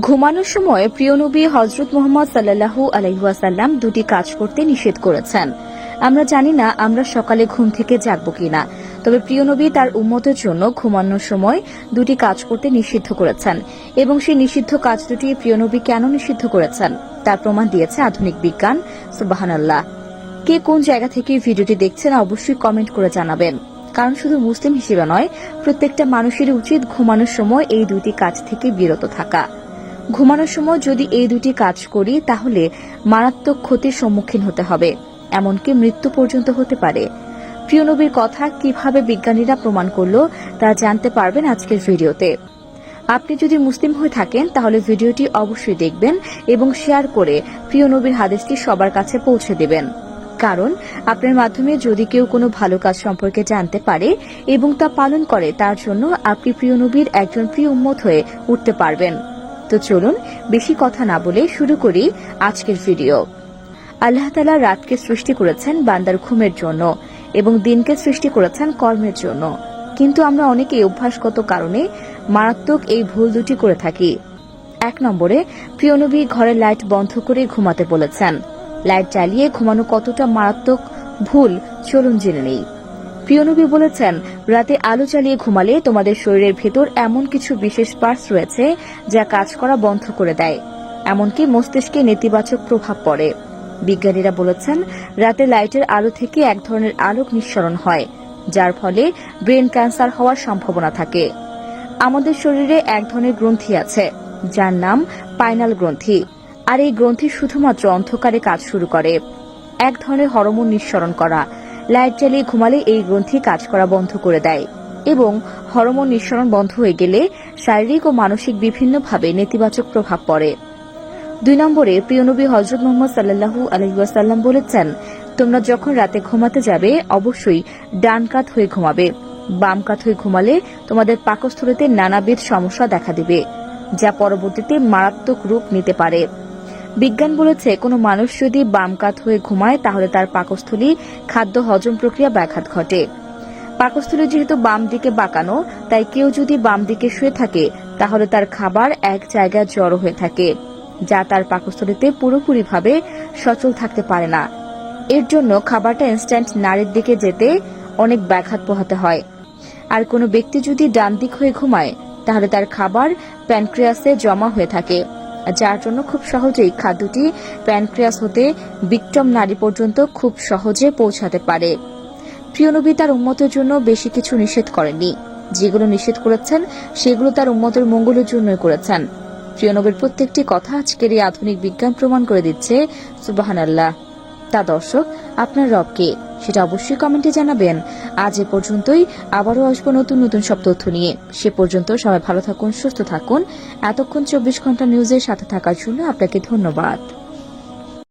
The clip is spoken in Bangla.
ঘুমানোর সময় প্রিয় নবী হযরত মুহাম্মদ সাল্লাল্লাহু আলাইহি ওয়াসাল্লাম দুটি কাজ করতে নিষেধ করেছেন। আমরা জানি না আমরা সকালে ঘুম থেকে জাগব কিনা, তবে প্রিয় নবী তার উম্মতের জন্য ঘুমানোর সময় দুটি কাজ করতে নিষিদ্ধ করেছেন এবং সেই নিষিদ্ধ কাজ দুটি প্রিয় নবী কেন নিষিদ্ধ করেছেন তার প্রমাণ দিয়েছে আধুনিক বিজ্ঞান। সুবহানাল্লাহ। কে কোন জায়গা থেকে ভিডিওটি দেখছেন অবশ্যই কমেন্ট করে জানাবেন, কারণ শুধু মুসলিম হিসেবে নয়, প্রত্যেকটা মানুষেরই উচিত ঘুমানোর সময় এই দুটি কাজ থেকে বিরত থাকা। ঘুমানোর সময় যদি এই দুটি কাজ করি তাহলে মারাত্মক ক্ষতির সম্মুখীন হতে হবে, এমনকি মৃত্যু পর্যন্ত হতে পারে। প্রিয় নবীর কথা কিভাবে বিজ্ঞানীরা প্রমাণ করল তা জানতে পারবেন আজকের ভিডিওতে। আপনি যদি মুসলিম হয়ে থাকেন তাহলে ভিডিওটি অবশ্যই দেখবেন এবং শেয়ার করে প্রিয় নবীর হাদিসটি সবার কাছে পৌঁছে দেবেন, কারণ আপনার মাধ্যমে যদি কেউ কোনো ভালো কাজ সম্পর্কে জানতে পারে এবং তা পালন করে, তার জন্য আপনি প্রিয় নবীর একজন প্রিয় উম্মত হয়ে উঠতে পারবেন। তো চলুন বেশি কথা না বলে শুরু করি আজকের ভিডিও। আল্লাহ তাআলা রাতকে সৃষ্টি করেছেন বান্দার ঘুমের জন্য এবং দিনকে সৃষ্টি করেছেন কর্মের জন্য, কিন্তু আমরা অনেকেই অভ্যাসগত কারণে মারাত্মক এই ভুল দুটি করে থাকি। 1 নম্বরে, প্রিয় নবী ঘরের লাইট বন্ধ করে ঘুমাতে বলেছেন। লাইট জ্বালিয়ে ঘুমানো কতটা মারাত্মক ভুল চলুন জেনে নেই। প্রিয় নবী বলেছেন, রাতে আলো জ্বালিয়ে ঘুমালে তোমাদের শরীরের ভেতর এমন কিছু বিশেষ পার্টস রয়েছে যা কাজ করা বন্ধ করে দেয়, এমনকি মস্তিষ্কে নেতিবাচক প্রভাব পড়ে। বিজ্ঞানীরা বলেছেন, রাতে লাইটের আলো থেকে এক ধরনের আলোক নিঃসরণ হয়, যার ফলে ব্রেন ক্যান্সার হওয়ার সম্ভাবনা থাকে। আমাদের শরীরে এক ধরনের গ্রন্থি আছে যার নাম পাইনাল গ্রন্থি, আর এই গ্রন্থি শুধুমাত্র অন্ধকারে কাজ শুরু করে। এক ধরনের হরমোন নিঃসরণ করা। লাইট জ্বালিয়ে ঘুমালে এই গ্রন্থি কাজ করা বন্ধ করে দেয় এবং হরমোন নিঃসরণ বন্ধ হয়ে গেলে শারীরিক ও মানসিক বিভিন্নভাবে নেতিবাচক প্রভাব পড়ে। 2 নম্বরে, প্রিয় নবী হযরত মুহাম্মদ সাল্লাল্লাহু আলাইহি ওয়াসাল্লাম বলেছেন, তোমরা যখন রাতে ঘুমাতে যাবে অবশ্যই ডান কাত হয়ে ঘুমাবে। বাম কাত হয়ে ঘুমালে তোমাদের পাকস্থলীতে নানাবিধ সমস্যা দেখা দিবে, যা পরবর্তীতে মারাত্মক রূপ নিতে পারে। বিজ্ঞান বলেছে, কোনো মানুষ যদি বাম কাত হয়ে ঘুমায় তাহলে তার পাকস্থলী খাদ্য হজম প্রক্রিয়া ব্যাঘাত ঘটে। পাকস্থলী যেহেতু বাম দিকে বাঁকানো, তাই কেউ যদি বাম দিকে শুয়ে থাকে তাহলে তার খাবার এক জায়গায় জড়ো হয়ে থাকে, যা তার পাকস্থলীতে পুরোপুরিভাবে সচল থাকতে পারে না। এর জন্য খাবারটা ইনস্ট্যান্ট নাড়ির দিকে যেতে অনেক ব্যাঘাত পোহাতে হয়। আর কোনো ব্যক্তি যদি ডান দিক হয়ে ঘুমায় তাহলে তার খাবার প্যানক্রিয়াসে জমা হয়ে থাকে, যার জন্য খুব সহজেই খাদ্যটি প্যানক্রিয়াস হতে বিক্টম নাড়ি পর্যন্ত খুব সহজে পৌঁছাতে পারে। প্রিয় নবী তার উম্মতের জন্য বেশি কিছু নিষেধ করেননি, যেগুলো নিষেধ করেছেন সেগুলো তার উম্মতের মঙ্গলের জন্যই করেছেন। প্রিয় নবীর প্রত্যেকটি কথা আজকের এই আধুনিক বিজ্ঞান প্রমাণ করে দিচ্ছে। সুবহানাল্লাহ। তা দর্শক, আপনার রব কে সেটা অবশ্যই কমেন্টে জানাবেন। আজ এ পর্যন্তই, আবারও আসবো নতুন নতুন সব তথ্য নিয়ে। সে পর্যন্ত সবাই ভালো থাকুন, সুস্থ থাকুন। এতক্ষণ 24 ঘন্টা নিউজের সাথে থাকার জন্য আপনাকে ধন্যবাদ।